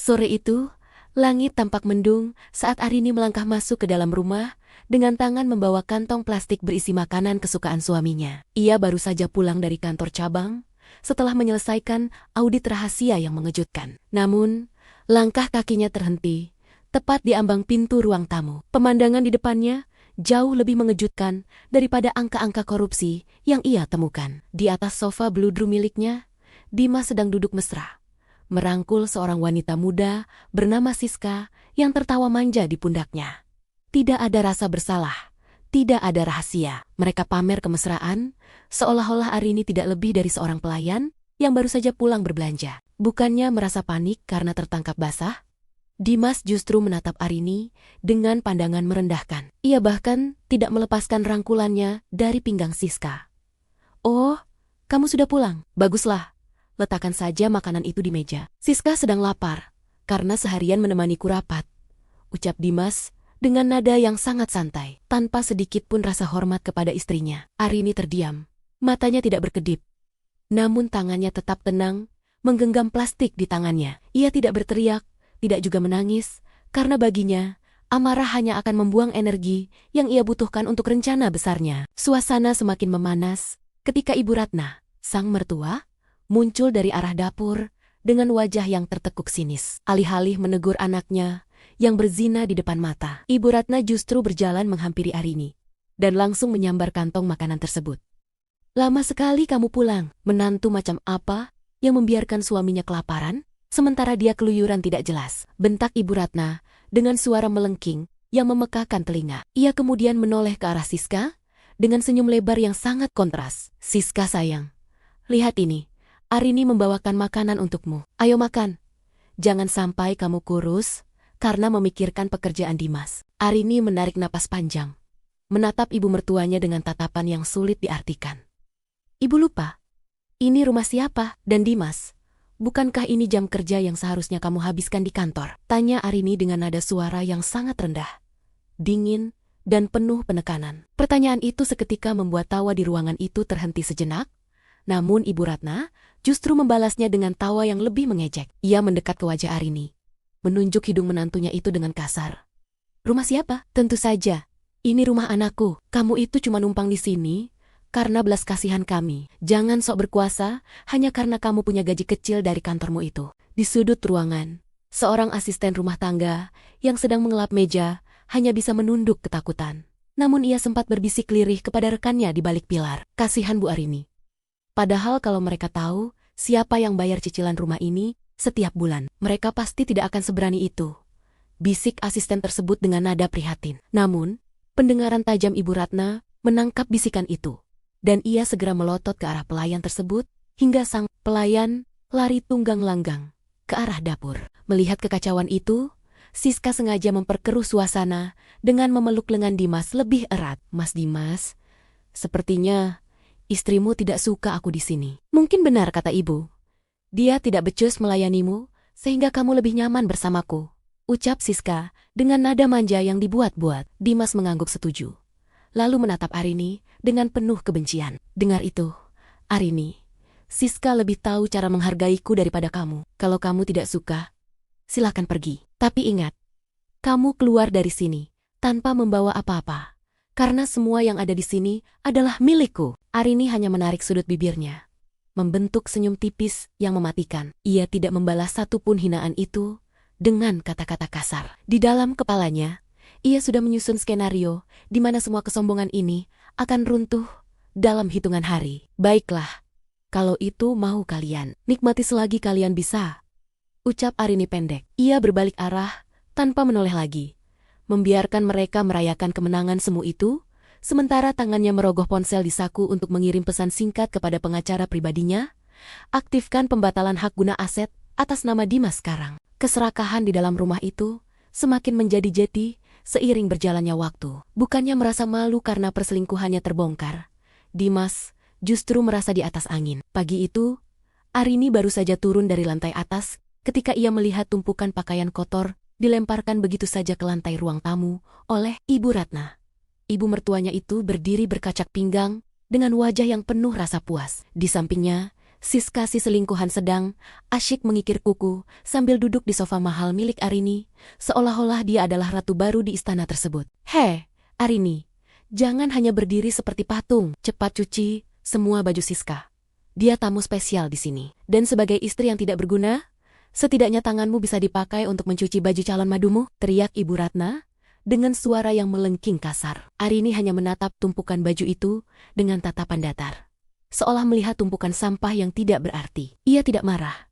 Sore itu, langit tampak mendung saat Arini melangkah masuk ke dalam rumah dengan tangan membawa kantong plastik berisi makanan kesukaan suaminya. Ia baru saja pulang dari kantor cabang setelah menyelesaikan audit rahasia yang mengejutkan. Namun, langkah kakinya terhenti tepat di ambang pintu ruang tamu. Pemandangan di depannya jauh lebih mengejutkan daripada angka-angka korupsi yang ia temukan. Di atas sofa bludru miliknya, Dimas sedang duduk mesra, merangkul seorang wanita muda bernama Siska yang tertawa manja di pundaknya. Tidak ada rasa bersalah, tidak ada rahasia. Mereka pamer kemesraan, seolah-olah Arini tidak lebih dari seorang pelayan yang baru saja pulang berbelanja. Bukannya merasa panik karena tertangkap basah, Dimas justru menatap Arini dengan pandangan merendahkan. Ia bahkan tidak melepaskan rangkulannya dari pinggang Siska. "Oh, kamu sudah pulang? Baguslah. Letakkan saja makanan itu di meja. Siska sedang lapar, karena seharian menemaniku rapat," ucap Dimas dengan nada yang sangat santai, tanpa sedikit pun rasa hormat kepada istrinya. Arini terdiam, matanya tidak berkedip. Namun tangannya tetap tenang, menggenggam plastik di tangannya. Ia tidak berteriak, tidak juga menangis, karena baginya, amarah hanya akan membuang energi yang ia butuhkan untuk rencana besarnya. Suasana semakin memanas ketika Ibu Ratna, sang mertua, muncul dari arah dapur dengan wajah yang tertekuk sinis. Alih-alih menegur anaknya yang berzina di depan mata, Ibu Ratna justru berjalan menghampiri Arini dan langsung menyambar kantong makanan tersebut. "Lama sekali kamu pulang. Menantu macam apa yang membiarkan suaminya kelaparan, sementara dia keluyuran tidak jelas?" bentak Ibu Ratna dengan suara melengking yang memekakkan telinga. Ia kemudian menoleh ke arah Siska dengan senyum lebar yang sangat kontras. "Siska sayang, lihat ini. Arini membawakan makanan untukmu. Ayo makan. Jangan sampai kamu kurus karena memikirkan pekerjaan Dimas." Arini menarik napas panjang, menatap ibu mertuanya dengan tatapan yang sulit diartikan. "Ibu lupa, ini rumah siapa? Dan Dimas, bukankah ini jam kerja yang seharusnya kamu habiskan di kantor?" tanya Arini dengan nada suara yang sangat rendah, dingin, dan penuh penekanan. Pertanyaan itu seketika membuat tawa di ruangan itu terhenti sejenak, namun Ibu Ratna justru membalasnya dengan tawa yang lebih mengejek. Ia mendekat ke wajah Arini, menunjuk hidung menantunya itu dengan kasar. "Rumah siapa? Tentu saja, ini rumah anakku. Kamu itu cuma numpang di sini karena belas kasihan kami. Jangan sok berkuasa hanya karena kamu punya gaji kecil dari kantormu itu." Di sudut ruangan, seorang asisten rumah tangga yang sedang mengelap meja hanya bisa menunduk ketakutan. Namun ia sempat berbisik lirih kepada rekannya di balik pilar. "Kasihan Bu Arini. Padahal kalau mereka tahu siapa yang bayar cicilan rumah ini setiap bulan, mereka pasti tidak akan seberani itu," bisik asisten tersebut dengan nada prihatin. Namun, pendengaran tajam Ibu Ratna menangkap bisikan itu, dan ia segera melotot ke arah pelayan tersebut hingga sang pelayan lari tunggang langgang ke arah dapur. Melihat kekacauan itu, Siska sengaja memperkeruh suasana dengan memeluk lengan Dimas lebih erat. "Mas Dimas, sepertinya istrimu tidak suka aku di sini." "Mungkin benar," kata ibu. "Dia tidak becus melayanimu sehingga kamu lebih nyaman bersamaku," ucap Siska dengan nada manja yang dibuat-buat. Dimas mengangguk setuju, lalu menatap Arini dengan penuh kebencian. "Dengar itu, Arini. Siska lebih tahu cara menghargaiku daripada kamu. Kalau kamu tidak suka, silakan pergi. Tapi ingat, kamu keluar dari sini tanpa membawa apa-apa, karena semua yang ada di sini adalah milikku." Arini hanya menarik sudut bibirnya, membentuk senyum tipis yang mematikan. Ia tidak membalas satupun hinaan itu dengan kata-kata kasar. Di dalam kepalanya, ia sudah menyusun skenario di mana semua kesombongan ini akan runtuh dalam hitungan hari. "Baiklah, kalau itu mau kalian, nikmati selagi kalian bisa," ucap Arini pendek. Ia berbalik arah tanpa menoleh lagi, membiarkan mereka merayakan kemenangan semu itu, sementara tangannya merogoh ponsel di saku untuk mengirim pesan singkat kepada pengacara pribadinya, "Aktifkan pembatalan hak guna aset atas nama Dimas sekarang." Keserakahan di dalam rumah itu semakin menjadi-jadi seiring berjalannya waktu. Bukannya merasa malu karena perselingkuhannya terbongkar, Dimas justru merasa di atas angin. Pagi itu, Arini baru saja turun dari lantai atas ketika ia melihat tumpukan pakaian kotor dilemparkan begitu saja ke lantai ruang tamu oleh Ibu Ratna. Ibu mertuanya itu berdiri berkacak pinggang dengan wajah yang penuh rasa puas. Di sampingnya, Siska si selingkuhan sedang asyik mengikir kuku sambil duduk di sofa mahal milik Arini, seolah-olah dia adalah ratu baru di istana tersebut. "Hei, Arini, jangan hanya berdiri seperti patung. Cepat cuci semua baju Siska. Dia tamu spesial di sini. Dan sebagai istri yang tidak berguna, setidaknya tanganmu bisa dipakai untuk mencuci baju calon madumu," teriak Ibu Ratna dengan suara yang melengking kasar. Arini hanya menatap tumpukan baju itu dengan tatapan datar, seolah melihat tumpukan sampah yang tidak berarti. Ia tidak marah.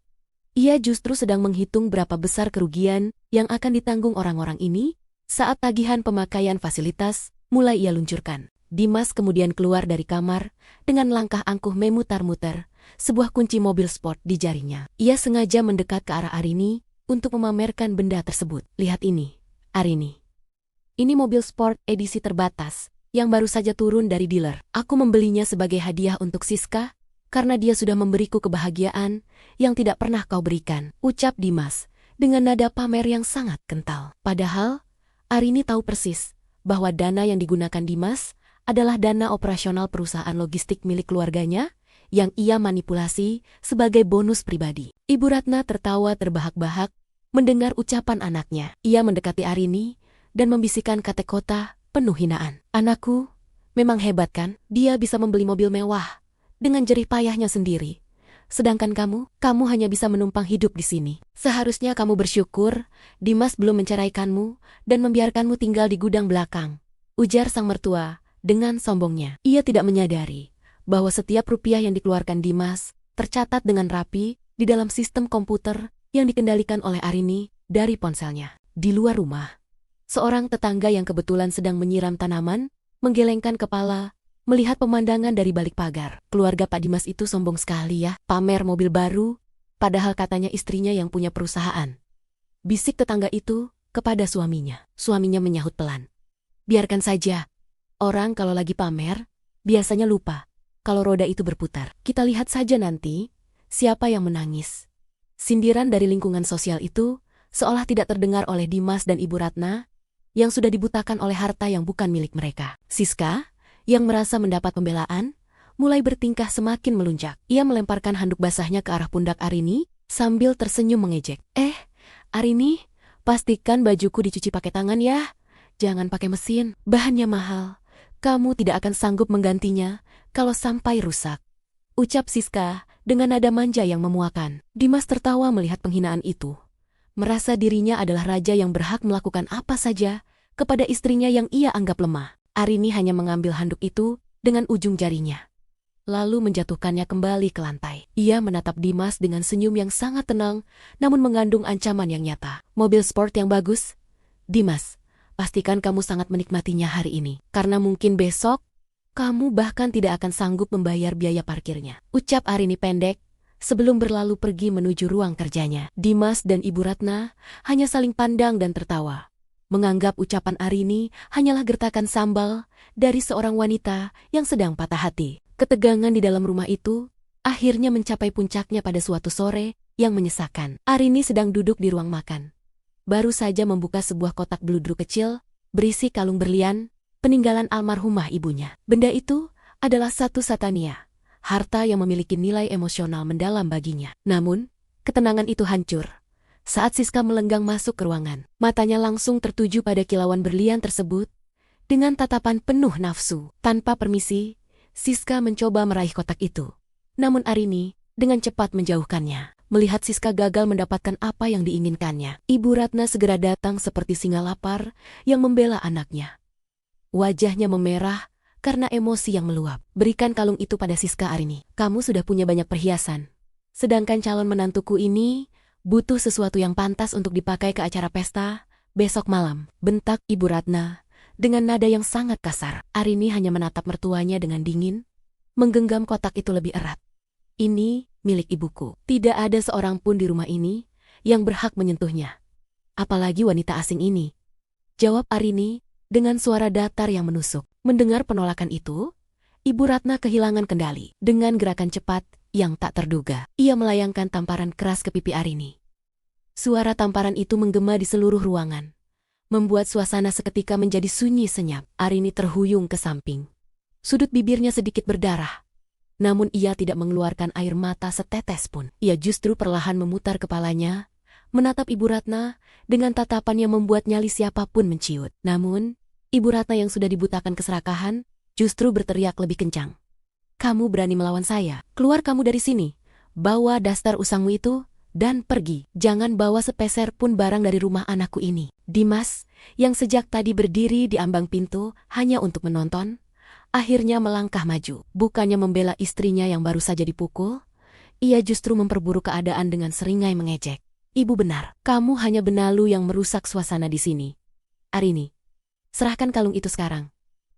Ia justru sedang menghitung berapa besar kerugian yang akan ditanggung orang-orang ini saat tagihan pemakaian fasilitas mulai ia luncurkan. Dimas kemudian keluar dari kamar dengan langkah angkuh memutar-muter sebuah kunci mobil sport di jarinya. Ia sengaja mendekat ke arah Arini untuk memamerkan benda tersebut. "Lihat ini, Arini. Ini mobil sport edisi terbatas yang baru saja turun dari dealer. Aku membelinya sebagai hadiah untuk Siska karena dia sudah memberiku kebahagiaan yang tidak pernah kau berikan," ucap Dimas dengan nada pamer yang sangat kental. Padahal, Arini tahu persis bahwa dana yang digunakan Dimas adalah dana operasional perusahaan logistik milik keluarganya yang ia manipulasi sebagai bonus pribadi. Ibu Ratna tertawa terbahak-bahak mendengar ucapan anaknya. Ia mendekati Arini dan membisikkan kata-kata penuh hinaan. "Anakku, memang hebat kan? Dia bisa membeli mobil mewah dengan jerih payahnya sendiri. Sedangkan kamu hanya bisa menumpang hidup di sini. Seharusnya kamu bersyukur Dimas belum menceraikanmu dan membiarkanmu tinggal di gudang belakang," ujar sang mertua dengan sombongnya. Ia tidak menyadari bahwa setiap rupiah yang dikeluarkan Dimas tercatat dengan rapi di dalam sistem komputer yang dikendalikan oleh Arini dari ponselnya. Di luar rumah, seorang tetangga yang kebetulan sedang menyiram tanaman menggelengkan kepala melihat pemandangan dari balik pagar. "Keluarga Pak Dimas itu sombong sekali ya, pamer mobil baru, padahal katanya istrinya yang punya perusahaan," bisik tetangga itu kepada suaminya. Suaminya menyahut pelan, "Biarkan saja. Orang kalau lagi pamer, biasanya lupa kalau roda itu berputar. Kita lihat saja nanti siapa yang menangis." Sindiran dari lingkungan sosial itu seolah tidak terdengar oleh Dimas dan Ibu Ratna yang sudah dibutakan oleh harta yang bukan milik mereka. Siska, yang merasa mendapat pembelaan, mulai bertingkah semakin melunjak. Ia melemparkan handuk basahnya ke arah pundak Arini sambil tersenyum mengejek. Arini, pastikan bajuku dicuci pakai tangan ya. Jangan pakai mesin, bahannya mahal. Kamu tidak akan sanggup menggantinya kalau sampai rusak," ucap Siska dengan nada manja yang memuakan. Dimas tertawa melihat penghinaan itu. Merasa dirinya adalah raja yang berhak melakukan apa saja kepada istrinya yang ia anggap lemah. Arini hanya mengambil handuk itu dengan ujung jarinya, lalu menjatuhkannya kembali ke lantai. Ia menatap Dimas dengan senyum yang sangat tenang, namun mengandung ancaman yang nyata. "Mobil sport yang bagus, Dimas. Pastikan kamu sangat menikmatinya hari ini, karena mungkin besok kamu bahkan tidak akan sanggup membayar biaya parkirnya," ucap Arini pendek sebelum berlalu pergi menuju ruang kerjanya. Dimas dan Ibu Ratna hanya saling pandang dan tertawa, menganggap ucapan Arini hanyalah gertakan sambal dari seorang wanita yang sedang patah hati. Ketegangan di dalam rumah itu akhirnya mencapai puncaknya pada suatu sore yang menyesakan. Arini sedang duduk di ruang makan. Baru saja membuka sebuah kotak beludru kecil berisi kalung berlian peninggalan almarhumah ibunya. Benda itu adalah satu satania, harta yang memiliki nilai emosional mendalam baginya. Namun, ketenangan itu hancur saat Siska melenggang masuk ke ruangan. Matanya langsung tertuju pada kilauan berlian tersebut dengan tatapan penuh nafsu. Tanpa permisi, Siska mencoba meraih kotak itu. Namun Arini dengan cepat menjauhkannya. Melihat Siska gagal mendapatkan apa yang diinginkannya, Ibu Ratna segera datang seperti singa lapar yang membela anaknya. Wajahnya memerah karena emosi yang meluap. "Berikan kalung itu pada Siska, Arini. Kamu sudah punya banyak perhiasan. Sedangkan calon menantuku ini butuh sesuatu yang pantas untuk dipakai ke acara pesta besok malam," bentak Ibu Ratna dengan nada yang sangat kasar. Arini hanya menatap mertuanya dengan dingin, menggenggam kotak itu lebih erat. "Ini milik ibuku. Tidak ada seorang pun di rumah ini yang berhak menyentuhnya. Apalagi wanita asing ini," jawab Arini dengan suara datar yang menusuk. Mendengar penolakan itu, Ibu Ratna kehilangan kendali. Dengan gerakan cepat yang tak terduga, ia melayangkan tamparan keras ke pipi Arini. Suara tamparan itu menggema di seluruh ruangan, membuat suasana seketika menjadi sunyi senyap. Arini terhuyung ke samping. Sudut bibirnya sedikit berdarah. Namun ia tidak mengeluarkan air mata setetes pun. Ia justru perlahan memutar kepalanya, menatap Ibu Ratna dengan tatapan yang membuat nyali siapapun menciut. Namun, Ibu Ratna yang sudah dibutakan keserakahan, justru berteriak lebih kencang. "Kamu berani melawan saya? Keluar kamu dari sini. Bawa dasar usangmu itu, dan pergi. Jangan bawa sepeser pun barang dari rumah anakku ini." Dimas, yang sejak tadi berdiri di ambang pintu hanya untuk menonton, akhirnya melangkah maju. Bukannya membela istrinya yang baru saja dipukul, ia justru memperburuk keadaan dengan seringai mengejek. "Ibu benar, kamu hanya benalu yang merusak suasana di sini. Arini, serahkan kalung itu sekarang,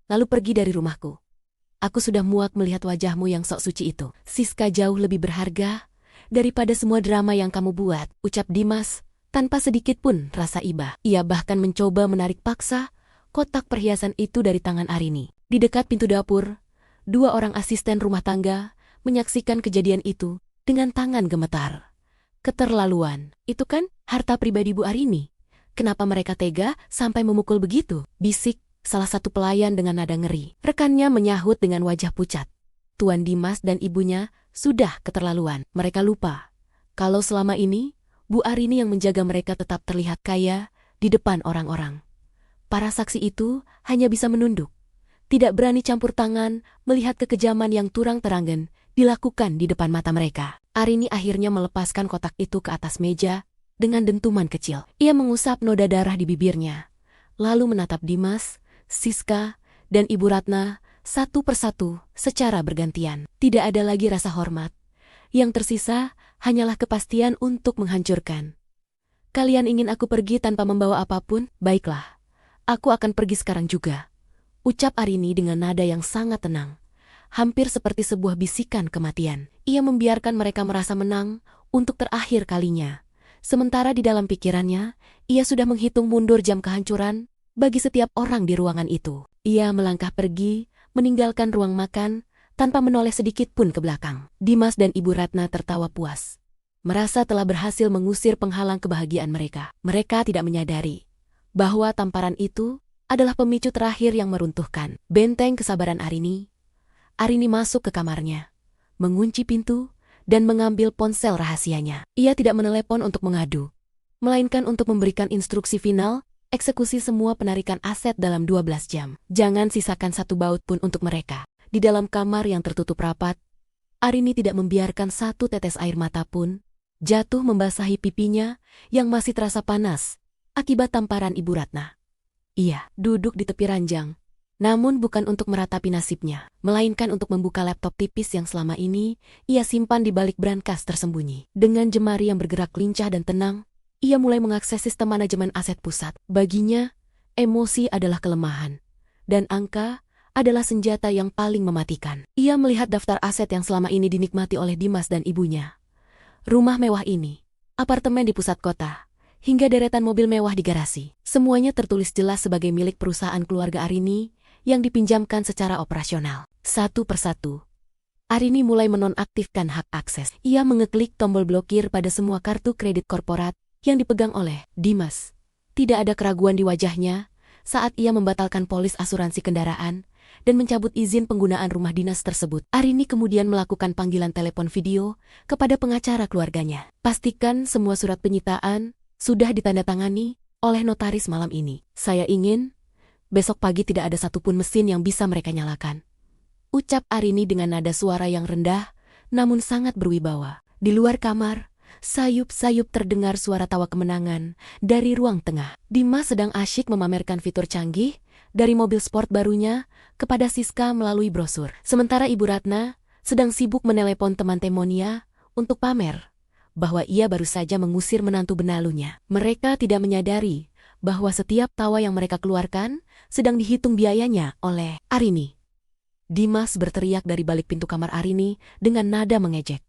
lalu pergi dari rumahku. Aku sudah muak melihat wajahmu yang sok suci itu. Siska jauh lebih berharga daripada semua drama yang kamu buat," ucap Dimas, tanpa sedikit pun rasa iba. Ia bahkan mencoba menarik paksa kotak perhiasan itu dari tangan Arini. Di dekat pintu dapur, dua orang asisten rumah tangga menyaksikan kejadian itu dengan tangan gemetar. "Keterlaluan, itu kan harta pribadi Bu Arini. Kenapa mereka tega sampai memukul begitu?" bisik salah satu pelayan dengan nada ngeri. Rekannya menyahut dengan wajah pucat. Tuan Dimas dan ibunya sudah keterlaluan. Mereka lupa kalau selama ini Bu Arini yang menjaga mereka tetap terlihat kaya di depan orang-orang. Para saksi itu hanya bisa menunduk, tidak berani campur tangan melihat kekejaman yang turang-terangan dilakukan di depan mata mereka. Arini akhirnya melepaskan kotak itu ke atas meja dengan dentuman kecil. Ia mengusap noda darah di bibirnya, lalu menatap Dimas, Siska, dan Ibu Ratna satu persatu secara bergantian. Tidak ada lagi rasa hormat. Yang tersisa hanyalah kepastian untuk menghancurkan. "Kalian ingin aku pergi tanpa membawa apapun? Baiklah, aku akan pergi sekarang juga," ucap Arini dengan nada yang sangat tenang, hampir seperti sebuah bisikan kematian. Ia membiarkan mereka merasa menang untuk terakhir kalinya. Sementara di dalam pikirannya, ia sudah menghitung mundur jam kehancuran bagi setiap orang di ruangan itu. Ia melangkah pergi, meninggalkan ruang makan, tanpa menoleh sedikit pun ke belakang. Dimas dan Ibu Ratna tertawa puas, merasa telah berhasil mengusir penghalang kebahagiaan mereka. Mereka tidak menyadari bahwa tamparan itu adalah pemicu terakhir yang meruntuhkan benteng kesabaran Arini. Arini masuk ke kamarnya, mengunci pintu, dan mengambil ponsel rahasianya. Ia tidak menelepon untuk mengadu, melainkan untuk memberikan instruksi final, eksekusi semua penarikan aset dalam 12 jam. Jangan sisakan satu baut pun untuk mereka. Di dalam kamar yang tertutup rapat, Arini tidak membiarkan satu tetes air mata pun jatuh membasahi pipinya yang masih terasa panas akibat tamparan Ibu Ratna. Ia duduk di tepi ranjang, namun bukan untuk meratapi nasibnya, melainkan untuk membuka laptop tipis yang selama ini ia simpan di balik brankas tersembunyi. Dengan jemari yang bergerak lincah dan tenang, ia mulai mengakses sistem manajemen aset pusat. Baginya, emosi adalah kelemahan, dan angka adalah senjata yang paling mematikan. Ia melihat daftar aset yang selama ini dinikmati oleh Dimas dan ibunya. Rumah mewah ini, apartemen di pusat kota, hingga deretan mobil mewah di garasi. Semuanya tertulis jelas sebagai milik perusahaan keluarga Arini yang dipinjamkan secara operasional. Satu persatu, Arini mulai menonaktifkan hak akses. Ia mengeklik tombol blokir pada semua kartu kredit korporat yang dipegang oleh Dimas. Tidak ada keraguan di wajahnya saat ia membatalkan polis asuransi kendaraan dan mencabut izin penggunaan rumah dinas tersebut. Arini kemudian melakukan panggilan telepon video kepada pengacara keluarganya. "Pastikan semua surat penyitaan sudah ditandatangani oleh notaris malam ini. Saya ingin besok pagi tidak ada satupun mesin yang bisa mereka nyalakan," ucap Arini dengan nada suara yang rendah namun sangat berwibawa. Di luar kamar, sayup-sayup terdengar suara tawa kemenangan dari ruang tengah. Dimas sedang asyik memamerkan fitur canggih dari mobil sport barunya kepada Siska melalui brosur. Sementara Ibu Ratna sedang sibuk menelepon teman Temonia untuk pamer bahwa ia baru saja mengusir menantu benalunya. Mereka tidak menyadari bahwa setiap tawa yang mereka keluarkan sedang dihitung biayanya oleh Arini. Dimas berteriak dari balik pintu kamar Arini dengan nada mengejek.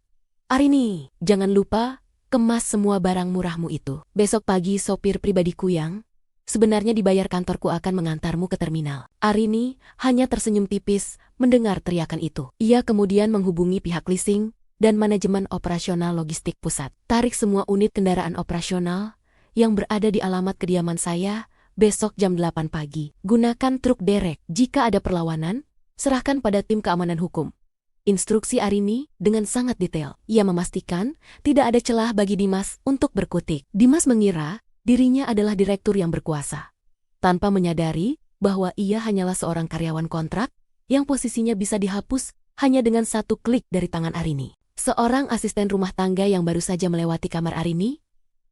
"Arini, jangan lupa kemas semua barang murahmu itu. Besok pagi sopir pribadiku yang sebenarnya dibayar kantorku akan mengantarmu ke terminal." Arini hanya tersenyum tipis mendengar teriakan itu. Ia kemudian menghubungi pihak leasing dan manajemen operasional logistik pusat. "Tarik semua unit kendaraan operasional yang berada di alamat kediaman saya besok jam 8 pagi. Gunakan truk derek. Jika ada perlawanan, serahkan pada tim keamanan hukum. instruksi Arini dengan sangat detail. Ia memastikan tidak ada celah bagi Dimas untuk berkutik. Dimas mengira dirinya adalah direktur yang berkuasa, tanpa menyadari bahwa ia hanyalah seorang karyawan kontrak yang posisinya bisa dihapus hanya dengan satu klik dari tangan Arini. Seorang asisten rumah tangga yang baru saja melewati kamar Arini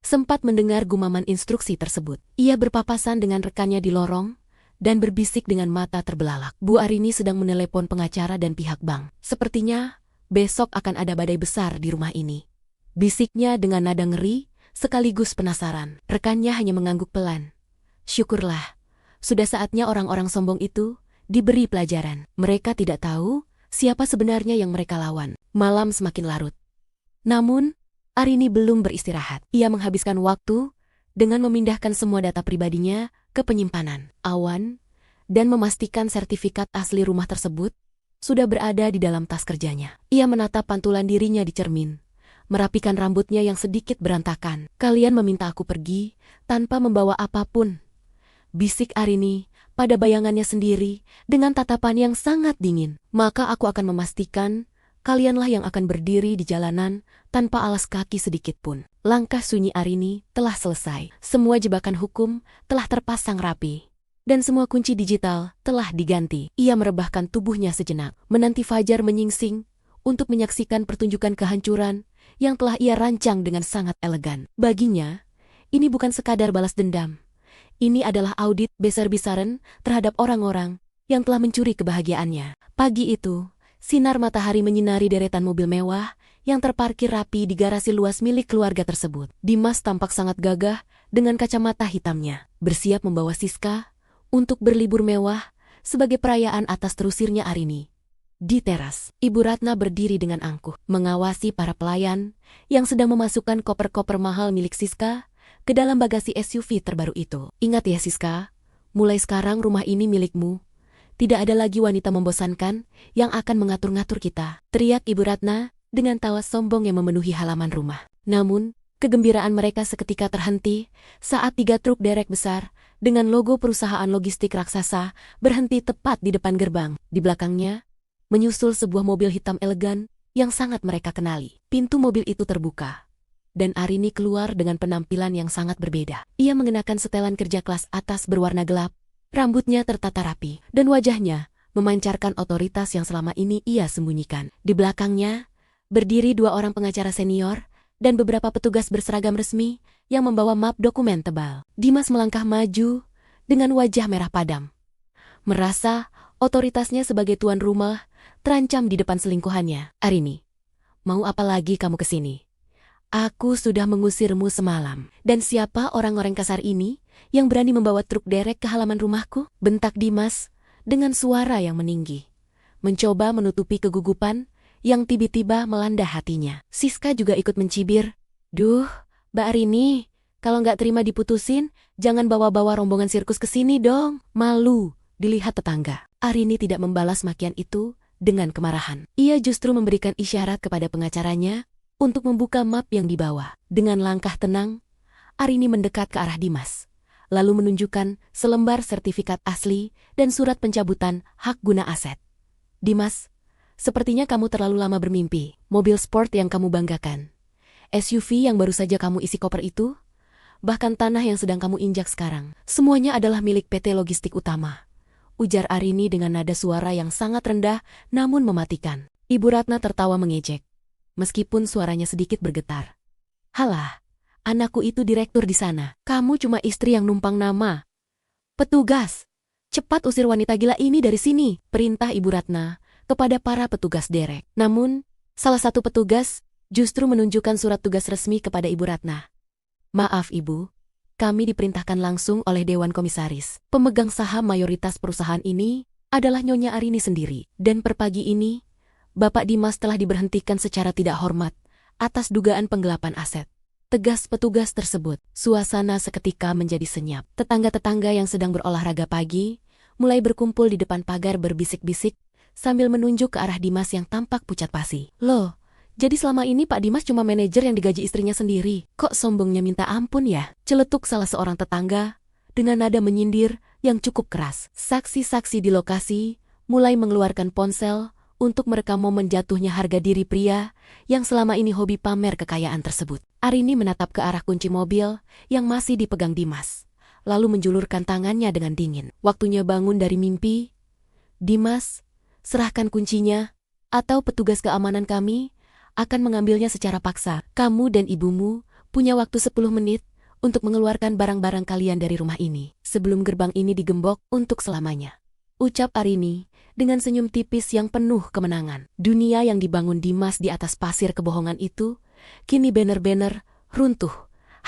sempat mendengar gumaman instruksi tersebut. Ia berpapasan dengan rekannya di lorong dan berbisik dengan mata terbelalak. Bu Arini sedang menelepon pengacara dan pihak bank. Sepertinya besok akan ada badai besar di rumah ini, bisiknya dengan nada ngeri sekaligus penasaran. Rekannya hanya mengangguk pelan. Syukurlah, sudah saatnya orang-orang sombong itu diberi pelajaran. Mereka tidak tahu siapa sebenarnya yang mereka lawan. Malam semakin larut. Namun, Arini belum beristirahat. Ia menghabiskan waktu dengan memindahkan semua data pribadinya ke penyimpanan awan dan memastikan sertifikat asli rumah tersebut sudah berada di dalam tas kerjanya. Ia menatap pantulan dirinya di cermin, merapikan rambutnya yang sedikit berantakan. Kalian meminta aku pergi tanpa membawa apapun, bisik Arini pada bayangannya sendiri dengan tatapan yang sangat dingin. Maka aku akan memastikan kalianlah yang akan berdiri di jalanan tanpa alas kaki sedikit pun. Langkah sunyi Arini telah selesai. Semua jebakan hukum telah terpasang rapi, dan semua kunci digital telah diganti. Ia merebahkan tubuhnya sejenak, menanti fajar menyingsing untuk menyaksikan pertunjukan kehancuran yang telah ia rancang dengan sangat elegan. Baginya, ini bukan sekadar balas dendam. Ini adalah audit besar-besaran terhadap orang-orang yang telah mencuri kebahagiaannya. Pagi itu, sinar matahari menyinari deretan mobil mewah yang terparkir rapi di garasi luas milik keluarga tersebut. Dimas tampak sangat gagah dengan kacamata hitamnya, bersiap membawa Siska untuk berlibur mewah sebagai perayaan atas terusirnya Arini. Di teras, Ibu Ratna berdiri dengan angkuh, mengawasi para pelayan yang sedang memasukkan koper-koper mahal milik Siska ke dalam bagasi SUV terbaru itu. Ingat ya Siska, mulai sekarang rumah ini milikmu. Tidak ada lagi wanita membosankan yang akan mengatur-ngatur kita, teriak Ibu Ratna dengan tawa sombong yang memenuhi halaman rumah. Namun, kegembiraan mereka seketika terhenti saat 3 truk derek besar dengan logo perusahaan logistik raksasa berhenti tepat di depan gerbang. Di belakangnya, menyusul sebuah mobil hitam elegan yang sangat mereka kenali. Pintu mobil itu terbuka, dan Arini keluar dengan penampilan yang sangat berbeda. Ia mengenakan setelan kerja kelas atas berwarna gelap, rambutnya tertata rapi, dan wajahnya memancarkan otoritas yang selama ini ia sembunyikan. Di belakangnya, berdiri 2 orang pengacara senior dan beberapa petugas berseragam resmi yang membawa map dokumen tebal. Dimas melangkah maju dengan wajah merah padam, merasa otoritasnya sebagai tuan rumah terancam di depan selingkuhannya. Arini, mau apa lagi kamu kesini? Aku sudah mengusirmu semalam. Dan siapa orang-orang kasar ini yang berani membawa truk derek ke halaman rumahku? Bentak Dimas dengan suara yang meninggi, mencoba menutupi kegugupan yang tiba-tiba melanda hatinya. Siska juga ikut mencibir. Duh, Mbak Arini, kalau nggak terima diputusin, jangan bawa-bawa rombongan sirkus ke sini dong. Malu dilihat tetangga. Arini tidak membalas makian itu dengan kemarahan. Ia justru memberikan isyarat kepada pengacaranya untuk membuka map yang dibawa. Dengan langkah tenang, Arini mendekat ke arah Dimas, lalu menunjukkan selembar sertifikat asli dan surat pencabutan hak guna aset. Dimas, sepertinya kamu terlalu lama bermimpi. Mobil sport yang kamu banggakan, SUV yang baru saja kamu isi koper itu, bahkan tanah yang sedang kamu injak sekarang, semuanya adalah milik PT Logistik Utama, ujar Arini dengan nada suara yang sangat rendah namun mematikan. Ibu Ratna tertawa mengejek, meskipun suaranya sedikit bergetar. Halah, anakku itu direktur di sana. Kamu cuma istri yang numpang nama. Petugas, cepat usir wanita gila ini dari sini, perintah Ibu Ratna kepada para petugas derek. Namun, salah satu petugas justru menunjukkan surat tugas resmi kepada Ibu Ratna. Maaf Ibu, kami diperintahkan langsung oleh Dewan Komisaris. Pemegang saham mayoritas perusahaan ini adalah Nyonya Arini sendiri. Dan per pagi ini, Bapak Dimas telah diberhentikan secara tidak hormat atas dugaan penggelapan aset. Tegas petugas tersebut. Suasana seketika menjadi senyap. Tetangga-tetangga yang sedang berolahraga pagi mulai berkumpul di depan pagar berbisik-bisik sambil menunjuk ke arah Dimas yang tampak pucat pasi. Loh, jadi selama ini Pak Dimas cuma manajer yang digaji istrinya sendiri. Kok sombongnya minta ampun ya? Celetuk salah seorang tetangga dengan nada menyindir yang cukup keras. Saksi-saksi di lokasi mulai mengeluarkan ponsel untuk merekam momen jatuhnya harga diri pria yang selama ini hobi pamer kekayaan tersebut. Arini menatap ke arah kunci mobil yang masih dipegang Dimas, lalu menjulurkan tangannya dengan dingin. Waktunya bangun dari mimpi. Dimas, serahkan kuncinya, atau petugas keamanan kami akan mengambilnya secara paksa. Kamu dan ibumu punya waktu 10 menit untuk mengeluarkan barang-barang kalian dari rumah ini sebelum gerbang ini digembok untuk selamanya. Ucap Arini dengan senyum tipis yang penuh kemenangan. Dunia yang dibangun Dimas di atas pasir kebohongan itu kini benar-benar runtuh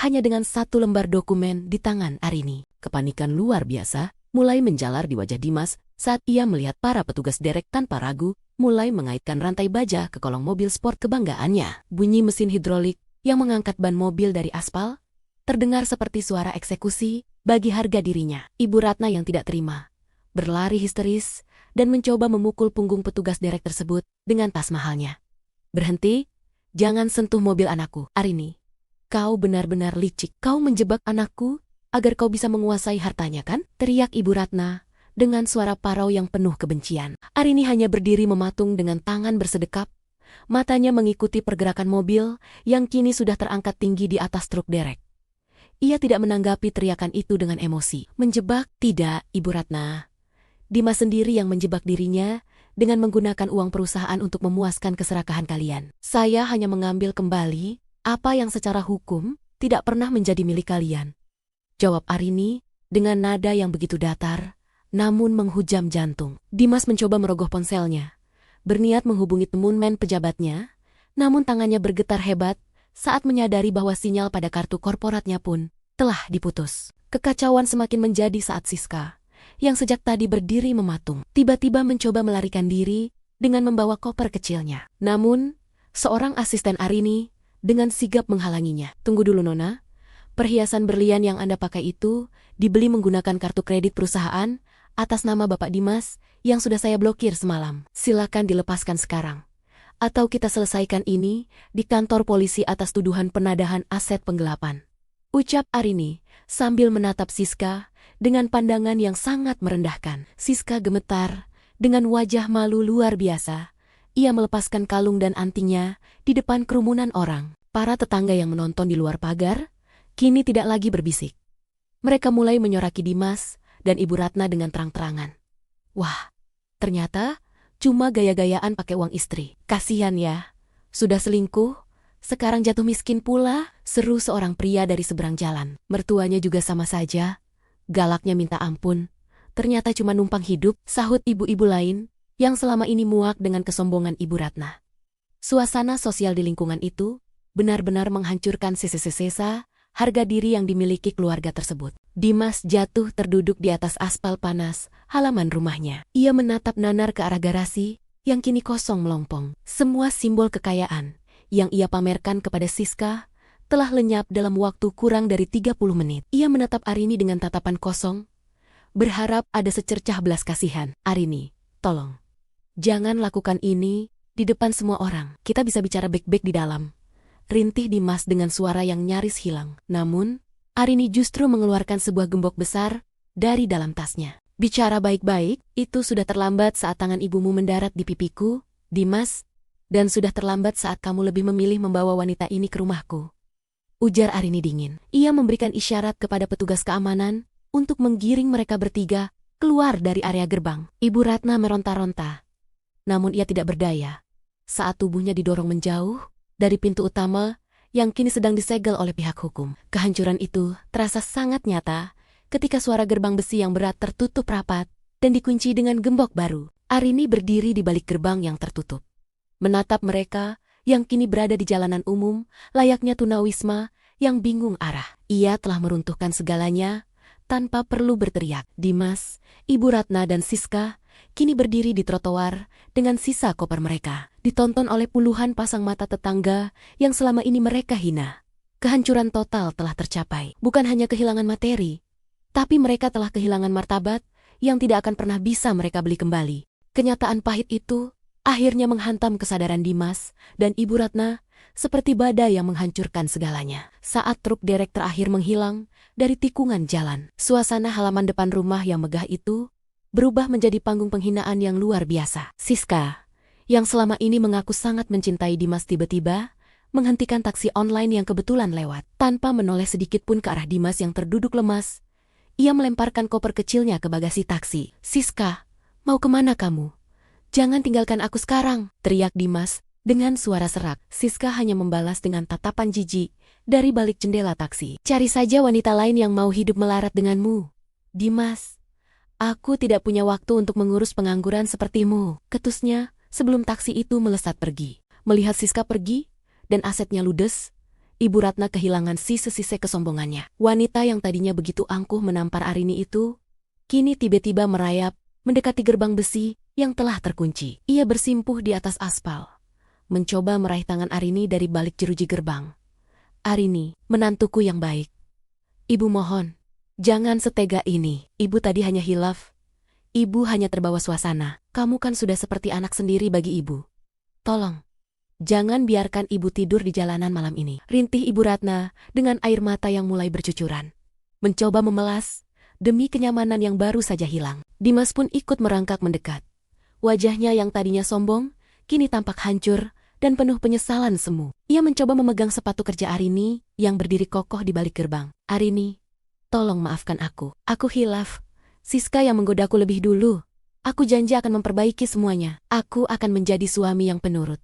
hanya dengan satu lembar dokumen di tangan Arini. Kepanikan luar biasa mulai menjalar di wajah Dimas saat ia melihat para petugas derek tanpa ragu mulai mengaitkan rantai baja ke kolong mobil sport kebanggaannya. Bunyi mesin hidrolik yang mengangkat ban mobil dari aspal terdengar seperti suara eksekusi bagi harga dirinya. Ibu Ratna yang tidak terima berlari histeris dan mencoba memukul punggung petugas derek tersebut dengan tas mahalnya. Berhenti, jangan sentuh mobil anakku. Arini, kau benar-benar licik. Kau menjebak anakku agar kau bisa menguasai hartanya kan? Teriak Ibu Ratna dengan suara parau yang penuh kebencian. Arini hanya berdiri mematung dengan tangan bersedekap, matanya mengikuti pergerakan mobil yang kini sudah terangkat tinggi di atas truk derek. Ia tidak menanggapi teriakan itu dengan emosi. Menjebak? Tidak, Ibu Ratna. Dimas sendiri yang menjebak dirinya dengan menggunakan uang perusahaan untuk memuaskan keserakahan kalian. Saya hanya mengambil kembali apa yang secara hukum tidak pernah menjadi milik kalian. Jawab Arini dengan nada yang begitu datar, namun menghujam jantung. Dimas mencoba merogoh ponselnya, berniat menghubungi temuan pejabatnya, namun tangannya bergetar hebat saat menyadari bahwa sinyal pada kartu korporatnya pun telah diputus. Kekacauan semakin menjadi saat Siska, yang sejak tadi berdiri mematung, tiba-tiba mencoba melarikan diri dengan membawa koper kecilnya. Namun, seorang asisten Arini dengan sigap menghalanginya. Tunggu dulu Nona, perhiasan berlian yang Anda pakai itu dibeli menggunakan kartu kredit perusahaan atas nama Bapak Dimas yang sudah saya blokir semalam. Silakan dilepaskan sekarang, atau kita selesaikan ini di kantor polisi atas tuduhan penadahan aset penggelapan. Ucap Arini sambil menatap Siska dengan pandangan yang sangat merendahkan. Siska gemetar, dengan wajah malu luar biasa. Ia melepaskan kalung dan antingnya di depan kerumunan orang. Para tetangga yang menonton di luar pagar kini tidak lagi berbisik. Mereka mulai menyoraki Dimas dan Ibu Ratna dengan terang-terangan. Wah, ternyata cuma gaya-gayaan pakai uang istri. Kasihan ya, sudah selingkuh, sekarang jatuh miskin pula, seru seorang pria dari seberang jalan. Mertuanya juga sama saja. Galaknya minta ampun, ternyata cuma numpang hidup, sahut ibu-ibu lain yang selama ini muak dengan kesombongan Ibu Ratna. Suasana sosial di lingkungan itu benar-benar menghancurkan sisa-sisa harga diri yang dimiliki keluarga tersebut. Dimas jatuh terduduk di atas aspal panas halaman rumahnya. Ia menatap nanar ke arah garasi yang kini kosong melompong. Semua simbol kekayaan yang ia pamerkan kepada Siska telah lenyap dalam waktu kurang dari 30 menit. Ia menatap Arini dengan tatapan kosong, berharap ada secercah belas kasihan. Arini, tolong, jangan lakukan ini di depan semua orang. Kita bisa bicara baik-baik di dalam. Rintih Dimas dengan suara yang nyaris hilang. Namun, Arini justru mengeluarkan sebuah gembok besar dari dalam tasnya. Bicara baik-baik, itu sudah terlambat saat tangan ibumu mendarat di pipiku, Dimas, dan sudah terlambat saat kamu lebih memilih membawa wanita ini ke rumahku. Ujar Arini dingin. Ia memberikan isyarat kepada petugas keamanan untuk menggiring mereka bertiga keluar dari area gerbang. Ibu Ratna meronta-ronta, namun ia tidak berdaya saat tubuhnya didorong menjauh dari pintu utama yang kini sedang disegel oleh pihak hukum. Kehancuran itu terasa sangat nyata ketika suara gerbang besi yang berat tertutup rapat dan dikunci dengan gembok baru. Arini berdiri di balik gerbang yang tertutup, menatap mereka yang kini berada di jalanan umum layaknya tunawisma yang bingung arah. Ia telah meruntuhkan segalanya tanpa perlu berteriak. Dimas, Ibu Ratna dan Siska kini berdiri di trotoar dengan sisa koper mereka, ditonton oleh puluhan pasang mata tetangga yang selama ini mereka hina. Kehancuran total telah tercapai. Bukan hanya kehilangan materi, tapi mereka telah kehilangan martabat yang tidak akan pernah bisa mereka beli kembali. Kenyataan pahit itu akhirnya menghantam kesadaran Dimas dan Ibu Ratna seperti badai yang menghancurkan segalanya. Saat truk derek terakhir menghilang dari tikungan jalan, suasana halaman depan rumah yang megah itu berubah menjadi panggung penghinaan yang luar biasa. Siska, yang selama ini mengaku sangat mencintai Dimas tiba-tiba menghentikan taksi online yang kebetulan lewat. Tanpa menoleh sedikit pun ke arah Dimas yang terduduk lemas, ia melemparkan koper kecilnya ke bagasi taksi. "Siska, mau kemana kamu? Jangan tinggalkan aku sekarang," teriak Dimas dengan suara serak. Siska hanya membalas dengan tatapan jijik dari balik jendela taksi. "Cari saja wanita lain yang mau hidup melarat denganmu. Dimas, aku tidak punya waktu untuk mengurus pengangguran sepertimu," ketusnya sebelum taksi itu melesat pergi. Melihat Siska pergi dan asetnya ludes, Ibu Ratna kehilangan sisa-sisa kesombongannya. Wanita yang tadinya begitu angkuh menampar Arini itu, kini tiba-tiba merayap mendekati gerbang besi yang telah terkunci. Ia bersimpuh di atas aspal, mencoba meraih tangan Arini dari balik jeruji gerbang. "Arini, menantuku yang baik. Ibu mohon, jangan setega ini. Ibu tadi hanya hilaf. Ibu hanya terbawa suasana. Kamu kan sudah seperti anak sendiri bagi ibu. Tolong, jangan biarkan ibu tidur di jalanan malam ini," rintih Ibu Ratna dengan air mata yang mulai bercucuran. Mencoba memelas demi kenyamanan yang baru saja hilang. Dimas pun ikut merangkak mendekat. Wajahnya yang tadinya sombong, kini tampak hancur dan penuh penyesalan semu. Ia mencoba memegang sepatu kerja Arini yang berdiri kokoh di balik gerbang. "Arini, tolong maafkan aku. Aku hilaf. Siska yang menggodaku lebih dulu. Aku janji akan memperbaiki semuanya. Aku akan menjadi suami yang penurut.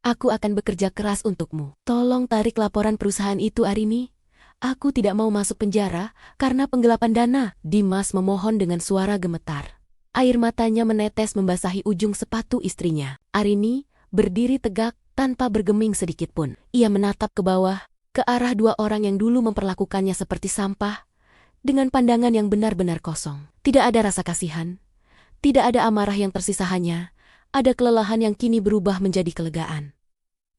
Aku akan bekerja keras untukmu. Tolong tarik laporan perusahaan itu, Arini. Aku tidak mau masuk penjara karena penggelapan dana." Dimas memohon dengan suara gemetar. Air matanya menetes membasahi ujung sepatu istrinya. Arini berdiri tegak tanpa bergeming sedikit pun. Ia menatap ke bawah, ke arah dua orang yang dulu memperlakukannya seperti sampah, dengan pandangan yang benar-benar kosong. Tidak ada rasa kasihan, tidak ada amarah yang tersisa, hanya ada kelelahan yang kini berubah menjadi kelegaan.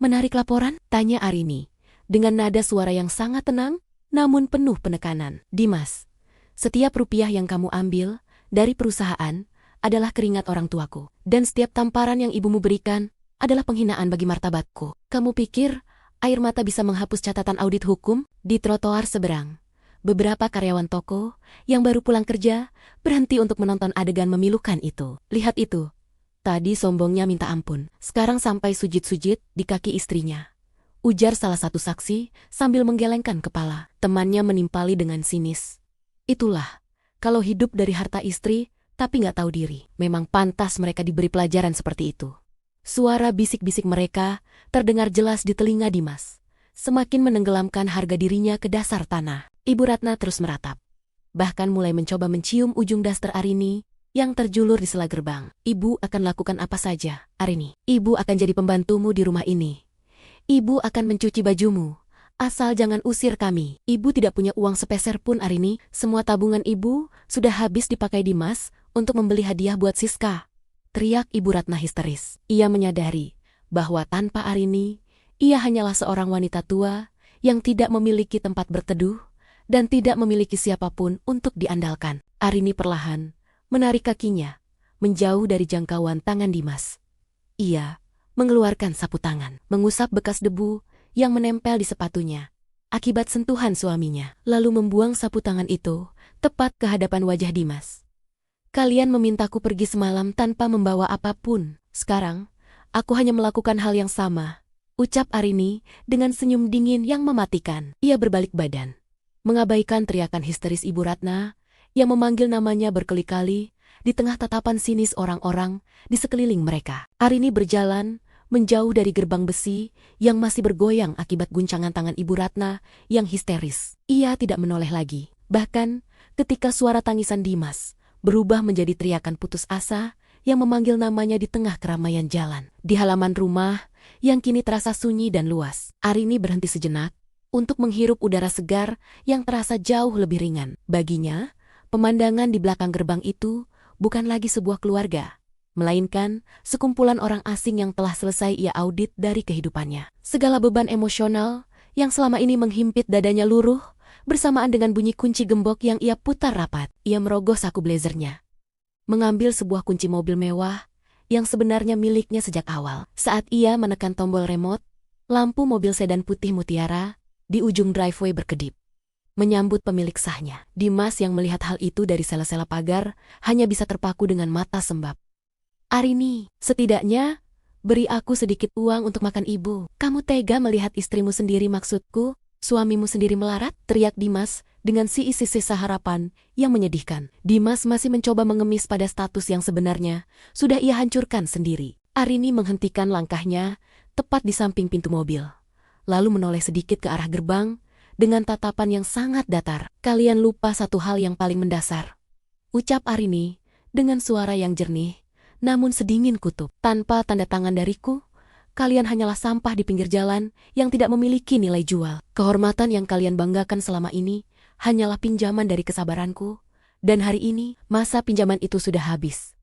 "Menarik laporan?" tanya Arini, dengan nada suara yang sangat tenang, namun penuh penekanan. "Dimas, setiap rupiah yang kamu ambil dari perusahaan adalah keringat orang tuaku. Dan setiap tamparan yang ibumu berikan adalah penghinaan bagi martabatku. Kamu pikir air mata bisa menghapus catatan audit hukum?" Di trotoar seberang, beberapa karyawan toko yang baru pulang kerja berhenti untuk menonton adegan memilukan itu. "Lihat itu. Tadi sombongnya minta ampun, sekarang sampai sujud-sujud di kaki istrinya," ujar salah satu saksi sambil menggelengkan kepala. Temannya menimpali dengan sinis. "Itulah, kalau hidup dari harta istri tapi nggak tahu diri. Memang pantas mereka diberi pelajaran seperti itu." Suara bisik-bisik mereka terdengar jelas di telinga Dimas, semakin menenggelamkan harga dirinya ke dasar tanah. Ibu Ratna terus meratap, bahkan mulai mencoba mencium ujung daster Arini yang terjulur di sela gerbang. "Ibu akan lakukan apa saja, Arini. Ibu akan jadi pembantumu di rumah ini. Ibu akan mencuci bajumu. Asal jangan usir kami. Ibu tidak punya uang sepeser pun, Arini. Semua tabungan ibu sudah habis dipakai Dimas untuk membeli hadiah buat Siska," teriak Ibu Ratna histeris. Ia menyadari bahwa tanpa Arini, ia hanyalah seorang wanita tua yang tidak memiliki tempat berteduh dan tidak memiliki siapapun untuk diandalkan. Arini perlahan menarik kakinya menjauh dari jangkauan tangan Dimas. Ia mengeluarkan sapu tangan, mengusap bekas debu yang menempel di sepatunya akibat sentuhan suaminya, lalu membuang sapu tangan itu tepat ke hadapan wajah Dimas. "Kalian memintaku pergi semalam tanpa membawa apapun. Sekarang, aku hanya melakukan hal yang sama," ucap Arini dengan senyum dingin yang mematikan. Ia berbalik badan, mengabaikan teriakan histeris Ibu Ratna yang memanggil namanya berkali-kali di tengah tatapan sinis orang-orang di sekeliling mereka. Arini berjalan menjauh dari gerbang besi yang masih bergoyang akibat guncangan tangan Ibu Ratna yang histeris. Ia tidak menoleh lagi. Bahkan ketika suara tangisan Dimas berubah menjadi teriakan putus asa yang memanggil namanya di tengah keramaian jalan. Di halaman rumah yang kini terasa sunyi dan luas, Arini berhenti sejenak untuk menghirup udara segar yang terasa jauh lebih ringan. Baginya, pemandangan di belakang gerbang itu bukan lagi sebuah keluarga, melainkan sekumpulan orang asing yang telah selesai ia audit dari kehidupannya. Segala beban emosional yang selama ini menghimpit dadanya luruh bersamaan dengan bunyi kunci gembok yang ia putar rapat. Ia merogoh saku blazernya, mengambil sebuah kunci mobil mewah yang sebenarnya miliknya sejak awal. Saat ia menekan tombol remote, lampu mobil sedan putih mutiara di ujung driveway berkedip, menyambut pemilik sahnya. Dimas yang melihat hal itu dari sela-sela pagar hanya bisa terpaku dengan mata sembab. Arini, setidaknya Beri aku sedikit uang untuk makan ibu. Kamu tega melihat istrimu sendiri maksudku, suamimu sendiri melarat, teriak Dimas dengan sisa harapan yang menyedihkan. Dimas masih mencoba mengemis pada status yang sebenarnya, sudah ia hancurkan sendiri. Arini menghentikan langkahnya, tepat di samping pintu mobil. Lalu menoleh sedikit ke arah gerbang, dengan tatapan yang sangat datar. Kalian lupa satu hal yang paling mendasar. Ucap Arini, dengan suara yang jernih, namun sedingin kutub. Tanpa tanda tangan dariku, kalian hanyalah sampah di pinggir jalan yang tidak memiliki nilai jual. Kehormatan yang kalian banggakan selama ini hanyalah pinjaman dari kesabaranku, dan hari ini masa pinjaman itu sudah habis.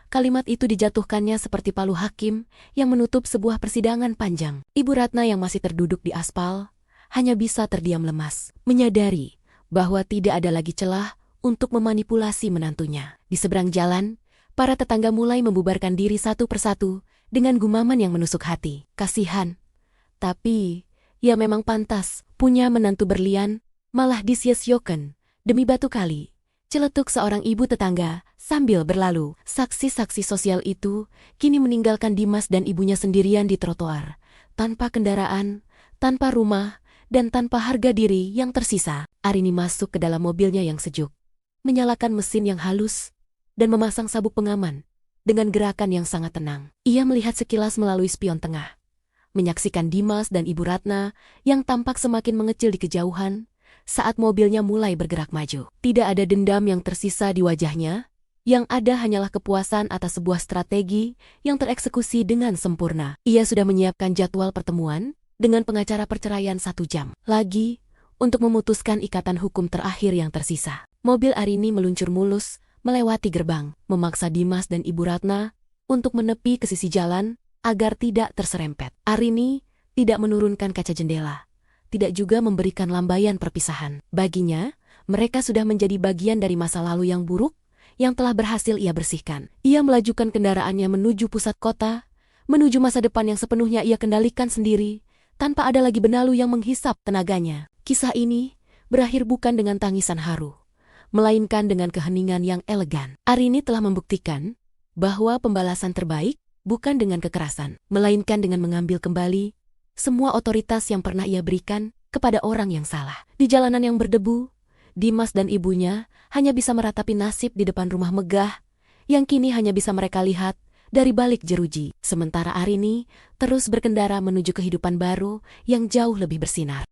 Kalimat itu dijatuhkannya seperti palu hakim yang menutup sebuah persidangan panjang. Ibu Ratna yang masih terduduk di aspal hanya bisa terdiam lemas, menyadari bahwa tidak ada lagi celah untuk memanipulasi menantunya. Di seberang jalan, para tetangga mulai membubarkan diri satu persatu dengan gumaman yang menusuk hati. Kasihan. Tapi, ya memang pantas, punya menantu berlian, malah disia-siakan. Demi batu kali, celetuk seorang ibu tetangga sambil berlalu. Saksi-saksi sosial itu kini meninggalkan Dimas dan ibunya sendirian di trotoar, tanpa kendaraan, tanpa rumah, dan tanpa harga diri yang tersisa. Arini masuk ke dalam mobilnya yang sejuk, menyalakan mesin yang halus, dan memasang sabuk pengaman dengan gerakan yang sangat tenang. Ia melihat sekilas melalui spion tengah, menyaksikan Dimas dan Ibu Ratna yang tampak semakin mengecil di kejauhan saat mobilnya mulai bergerak maju. Tidak ada dendam yang tersisa di wajahnya, yang ada hanyalah kepuasan atas sebuah strategi yang tereksekusi dengan sempurna. Ia sudah menyiapkan jadwal pertemuan dengan pengacara perceraian 1 jam lagi untuk memutuskan ikatan hukum terakhir yang tersisa. Mobil Arini meluncur mulus melewati gerbang, memaksa Dimas dan Ibu Ratna untuk menepi ke sisi jalan agar tidak terserempet. Arini tidak menurunkan kaca jendela, tidak juga memberikan lambaian perpisahan. Baginya, mereka sudah menjadi bagian dari masa lalu yang buruk yang telah berhasil ia bersihkan. Ia melajukan kendaraannya menuju pusat kota, menuju masa depan yang sepenuhnya ia kendalikan sendiri, tanpa ada lagi benalu yang menghisap tenaganya. Kisah ini berakhir bukan dengan tangisan haru, melainkan dengan keheningan yang elegan. Arini telah membuktikan bahwa pembalasan terbaik bukan dengan kekerasan, melainkan dengan mengambil kembali semua otoritas yang pernah ia berikan kepada orang yang salah. Di jalanan yang berdebu, Dimas dan ibunya hanya bisa meratapi nasib di depan rumah megah yang kini hanya bisa mereka lihat dari balik jeruji. Sementara Arini terus berkendara menuju kehidupan baru yang jauh lebih bersinar.